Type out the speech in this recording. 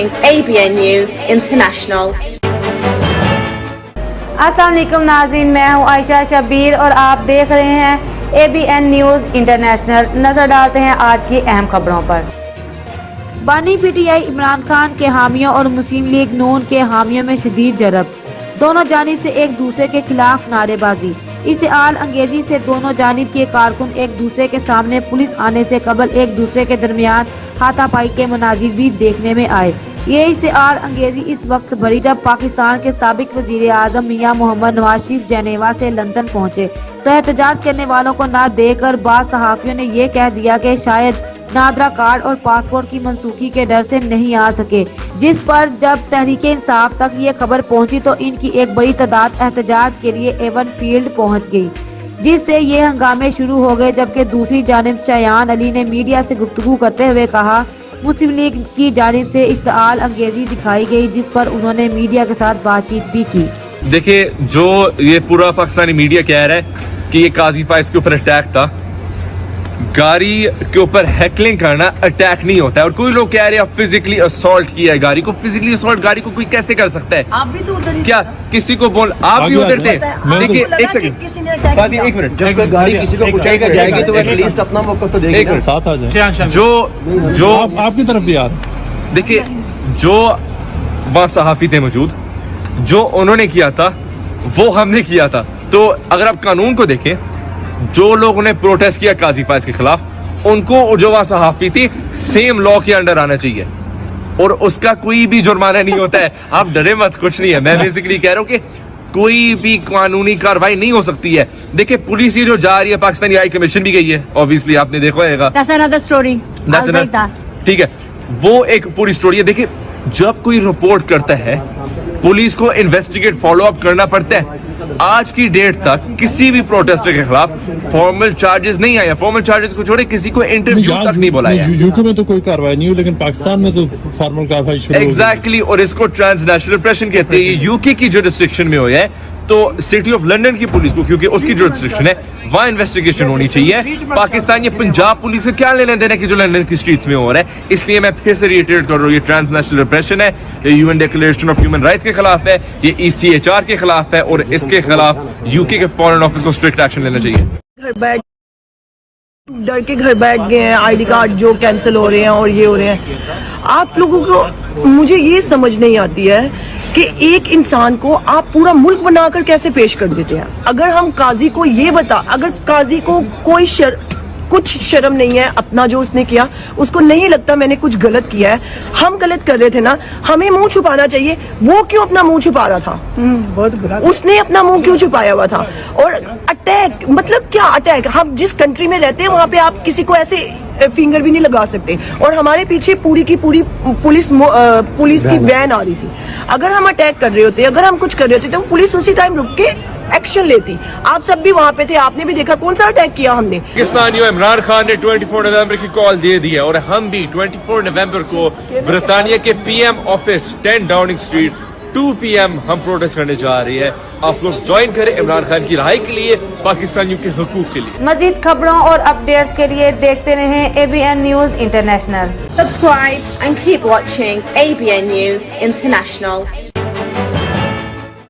ABN News International. अस्सलाम वालेकुम नाज़रीन, मैं हूँ आयशा शबीर और आप देख रहे हैं ABN न्यूज़ इंटरनेशनल। नज़र डालते हैं आज की अहम खबरों पर। बानी पीटीआई इमरान खान के हामियों और मुस्लिम लीग नून के हामियों में शदीद झड़प, दोनों जानिब से एक दूसरे के खिलाफ नारेबाजी। इश्तिआल अंगेजी से दोनों जानिब के कारकुन एक दूसरे के सामने पुलिस आने से कबल एक दूसरे के दरमियान हाथापाई के मनाजिर भी देखने में आए। ये इश्तिआल अंगेजी इस वक्त बढ़ी जब पाकिस्तान के साबिक वजीर आजम मियां मोहम्मद नवाज शरीफ जेनेवा से लंदन पहुंचे तो एहतजाज करने वालों को न देकर बाद सहाफियों ने ये कह दिया कि शायद नादरा कार्ड और पासपोर्ट की मनसूखी के डर से नहीं आ सके, जिस पर जब तहरीक इंसाफ तक ये खबर पहुंची तो इनकी एक बड़ी तादाद एहतजाज के लिए एवन फील्ड पहुंच गई, जिससे ये हंगामे शुरू हो गए। जबकि दूसरी जानिब शयान अली ने मीडिया से गुफ्तगू करते हुए कहा मुस्लिम लीग की जानिब से इश्तिआल अंगेजी दिखाई गई, जिस पर उन्होंने मीडिया के साथ बातचीत भी की। देखिए, जो ये पूरा पाकिस्तानी मीडिया कह रहा है कि ये काजी फाइज के ऊपर अटैक था, गाड़ी के ऊपर हैकलिंग करना अटैक नहीं होता है। और कोई लोग कह रहे हैं फिजिकली असॉल्ट किया है गाड़ी को। फिजिकली असॉल्ट गाड़ी को कोई कैसे कर सकता है? आप भी तो उधर ही क्या किसी को बोल, आप भी उधर थे? देखिए एक सेकंड, एक मिनट, जब गाड़ी किसी को कुचल कर जाएगी तो एटलीस्ट अपना मौक़िफ़ तो देगी ना। साथ आ जाए। जो आपकी तरफ भी यार देखिए, जो वहाँ सहाफी थे मौजूद, जो उन्होंने किया था वो हमने किया था। तो अगर आप कानून को देखें, जो लोगों ने प्रोटेस्ट किया काजी फाइज के खिलाफ, उनको जो वहाँ सहाफी थी सेम लॉ के अंडर आना चाहिए और उसका कोई भी जुर्माना नहीं होता है। आप डरे मत, कुछ नहीं है। मैं बेसिकली कह रहा हूँ कि कोई भी कानूनी कार्रवाई नहीं हो सकती है। देखिए, पुलिस ये जो जा रही है, पाकिस्तानी हाई कमीशन भी गई है, ऑब्वियसली आपने देखा होगा। ठीक है, वो एक पूरी स्टोरी है। देखिए, जब कोई रिपोर्ट करता है पुलिस को इन्वेस्टिगेट फॉलो अप करना पड़ता है। आज की डेट तक किसी भी प्रोटेस्टर के खिलाफ फॉर्मल चार्जेस नहीं आए। फॉर्मल चार्जेस को छोड़े किसी को इंटरव्यू तक नहीं बुलाया। यूके में तो कोई कार्रवाई नहीं हुई, लेकिन पाकिस्तान में तो फॉर्मल कार्रवाई शुरू हो गई। एग्जैक्टली, और इसको ट्रांसनेशनल रिप्रेशन कहते हैं। ये यूके की जुरिस्डिक्शन में हुआ है, तो सिटी ऑफ लंदन की पुलिस को, क्योंकि उसकी जुरिस्डिक्शन है, वहाँ इन्वेस्टिगेशन होनी चाहिए। पाकिस्तान ये पंजाब पुलिस से क्या लेना देना कि जो लंदन की स्ट्रीट्स में हो रहा है। इसलिए मैं फिर से रिएटरेट कर रहा हूँ, ये ट्रांसनेशनल रिप्रेशन है, ये UN declaration of human rights के खिलाफ है, ये ECHR के खिलाफ है, और इसके खिलाफ यूके के फॉरेन ऑफिस को स्ट्रिक्ट एक्शन लेना चाहिए। डर के घर बैठ गए हैं, ID कार्ड जो कैंसिल हो रहे हैं और ये हो रहे हैं। आप लोगों को, मुझे ये समझ नहीं आती है कि एक इंसान को आप पूरा मुल्क बनाकर कैसे पेश कर देते हैं। अगर हम काजी को ये अगर काजी को कोई कुछ शर्म नहीं है अपना जो उसने किया, उसको नहीं लगता मैंने कुछ गलत किया है, हम गलत कर रहे थे ना, हमें मुंह छुपाना चाहिए। वो क्यों अपना मुंह छुपा रहा था? बहुत बुरा, उसने अपना मुंह क्यों छुपाया हुआ था? और अटैक, मतलब क्या अटैक? हम जिस कंट्री में रहते हैं वहाँ पे आप किसी को ऐसे फिंगर भी नहीं लगा सकते। और हमारे पीछे पूरी की पूरी पुलिस की वैन आ रही थी। अगर हम अटैक कर रहे होते, अगर हम कुछ कर रहे होते, तो पुलिस उसी टाइम रुक के एक्शन लेती। आप सब भी वहाँ पे थे, आपने भी देखा कौन सा अटैक किया हमने। पाकिस्तानियों, इमरान खान ने 24 नवंबर की कॉल दे दी है और हम भी 24 नवंबर को ब्रिटानिया के PM office 10 Downing street 2 PM हम प्रोटेस्ट करने जा रही है। आप लोग ज्वाइन करें इमरान खान की रिहाई के लिए, पाकिस्तानियों के हुकूक के लिए। मजीद खबरों और अपडेट्स के लिए देखते रहें ABN news international. Subscribe and keep watching ABN News International.